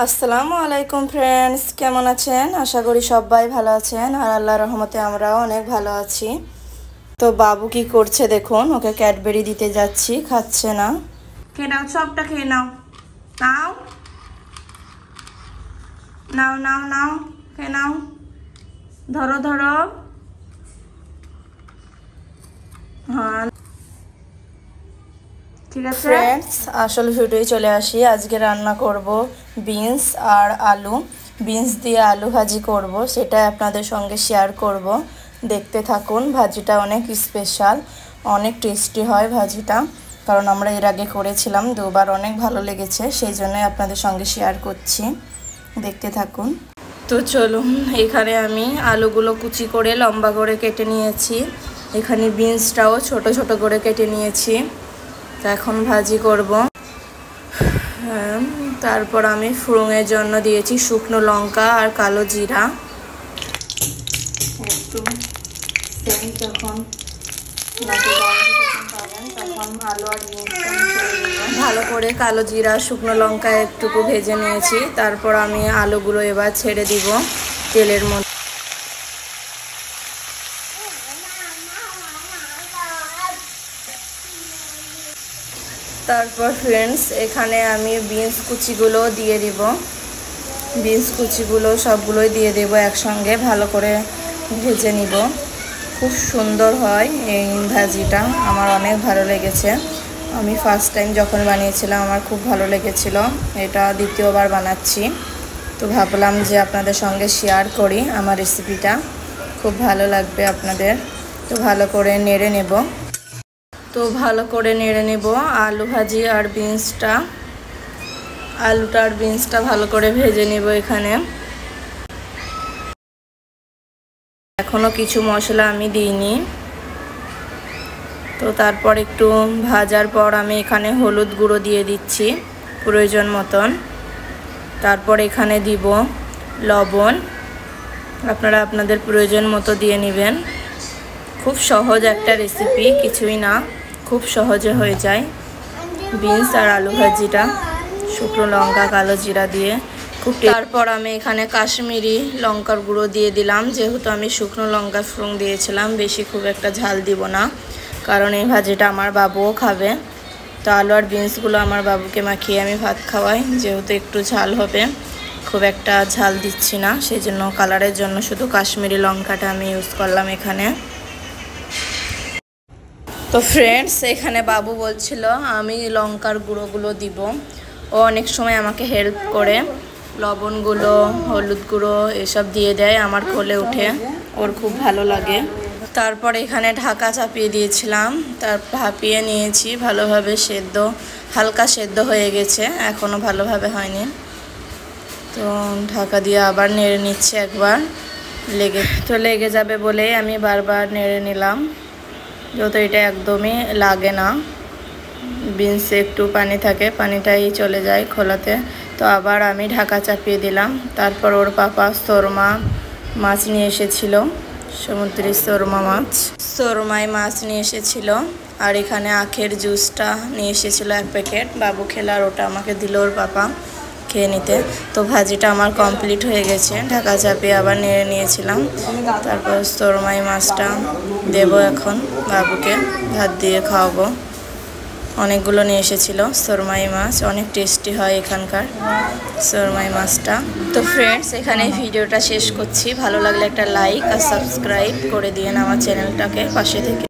আসসালামু আলাইকুম ফ্রেন্ডস, কেমন আছেন? আশা করি সবাই ভালো আছেন আর আল্লাহর রহমতে আমরাও অনেক ভালো আছি। তো বাবু কি করছে দেখুন, ওকে ক্যাডবেরি দিতে যাচ্ছি, খাচ্ছে না। খেয়ে নাও, সবটা খেয়ে নাও। নাও নাও নাও নাও, খেয়ে নাও। ধরো ধরো। হ্যাঁ ঠিক আছে ফ্রেন্ডস, আসল ভিডিওয় চলে আসি। আজকে রান্না করব বিনস আর আলু। বিনস দিয়ে আলু ভাজি করব, সেটা আপনাদের সঙ্গে শেয়ার করব। দেখতে থাকুন। ভাজিটা অনেক স্পেশাল, অনেক টেস্টি হয় ভাজিটা, কারণ আমরা এর আগে করেছিলাম দুবার, অনেক ভালো লেগেছে, সেই জন্য আপনাদের সঙ্গে শেয়ার করছি। দেখতে থাকুন। তো চলুন, এখানে আমি আলুগুলো কুচি করে লম্বা করে কেটে নিয়েছি। এখানে বিনসটাও ছোট ছোট করে কেটে নিয়েছি। তো এখন ভাজি করব। তারপর আমি ফোড়নের জন্য দিয়েছি শুকনো লঙ্কা আর কালো জিরা। একটু যখন তখন আলু আর ভালো করে কালো জিরা শুকনো লঙ্কা একটুকু ভেজে নিয়েছি। তারপর আমি আলুগুলো এবার ছেড়ে দিব তেলের মধ্যে। তারপর ফ্রেন্ডস, এখানে আমি বিনস কুচিগুলো দিয়ে দিব। বিনস কুচিগুলো সবগুলোই দিয়ে দেব একসঙ্গে, ভালো করে ভেজে নিব। খুব সুন্দর হয় এই ভাজিটা, আমার অনেক ভালো লেগেছে। আমি ফার্স্ট টাইম যখন বানিয়েছিলাম আমার খুব ভালো লেগেছিল, এটা দ্বিতীয়বার বানাচ্ছি। তো ভাবলাম যে আপনাদের সঙ্গে শেয়ার করি আমার রেসিপিটা, খুব ভালো লাগবে আপনাদের। তো ভালো করে নেড়ে নেব। আলু ভাজি আর বিনসটা, আলুটা আর বিনসটা ভালো করে ভেজে নেব এখানে। এখনো কিছু মশলা আমি দিইনি। তো তারপর একটু ভাজার পর আমি এখানে হলুদ গুঁড়ো দিয়ে দিচ্ছি প্রয়োজন মতন। তারপর এখানে দিব লবণ, আপনারা আপনাদের প্রয়োজন মতো দিয়ে নেবেন। খুব সহজ একটা রেসিপি, কিছুই না, খুব সহজে হয়ে যায় বিনস আর আলু ভাজিটা শুকনো লঙ্কা কালো জিরা দিয়ে। তারপর আমি এখানে কাশ্মীরি লঙ্কার গুঁড়ো দিয়ে দিলাম, যেহেতু আমি শুকনো লঙ্কা ফোড়ন দিয়েছিলাম, বেশি খুব একটা ঝাল দিব না, কারণ এই ভাজিটা আমার বাবুও খাবে। তো আলু আর বিনসগুলো আমার বাবুকে মাখিয়ে আমি ভাত খাওয়াই, যেহেতু একটু ঝাল হবে, খুব একটা ঝাল দিচ্ছি না, সেই জন্য কালারের জন্য শুধু কাশ্মীরি লঙ্কাটা আমি ইউজ করলাম এখানে। তো ফ্রেন্ডস, এখানে বাবু বলছিল আমি লঙ্কার গুঁড়োগুলো দিব। ও অনেক সময় আমাকে হেল্প করে, লবণগুলো হলুদ গুঁড়ো এসব দিয়ে দেয়, আমার কোলে উঠে, ওর খুব ভালো লাগে। তারপর এখানে ঢাকা চাপিয়ে দিয়েছিলাম, তার ভাপিয়ে নিয়েছি ভালোভাবে, সেদ্ধ হালকা সেদ্ধ হয়ে গেছে, এখনও ভালোভাবে হয়নি। তো ঢাকা দিয়ে আবার নেড়ে নিচ্ছে, একবার লেগে যাবে বলে আমি বারবার নেড়ে নিলাম, যেহেতু এটা একদমই লাগে না, বিনসে একটু পানি থাকে, পানিটাই চলে যায় খোলাতে। তো আবার আমি ঢাকা চাপিয়ে দিলাম। তারপর ওর পাপা সোরমা মাছ নিয়ে এসেছিল, সমুদ্রের সোরমাই মাছ নিয়ে এসেছিল, আর এখানে আখের জুসটা নিয়ে এসেছিল 1 প্যাকেট। বাবু খেলে আর ওটা আমাকে দিল ওর পাপা খেয়ে নিতে। তো ভাজিটা আমার কমপ্লিট হয়ে গেছে, ঢাকা চাপিয়ে আবার নেড়ে নিয়েছিলাম। তারপর সোরমাই মাছটা দেব এখন বাবুকে, ভাত দিয়ে খাওয়াবো। অনেকগুলো নিয়ে এসেছিল সোরমাই মাছ, অনেক টেস্টি হয় এখানকার সোরমাই মাছটা। তো ফ্রেন্ডস, এখানে ভিডিওটা শেষ করছি। ভালো লাগলে একটা লাইক আর সাবস্ক্রাইব করে দিন আমার চ্যানেলটাকে পাশে থেকে।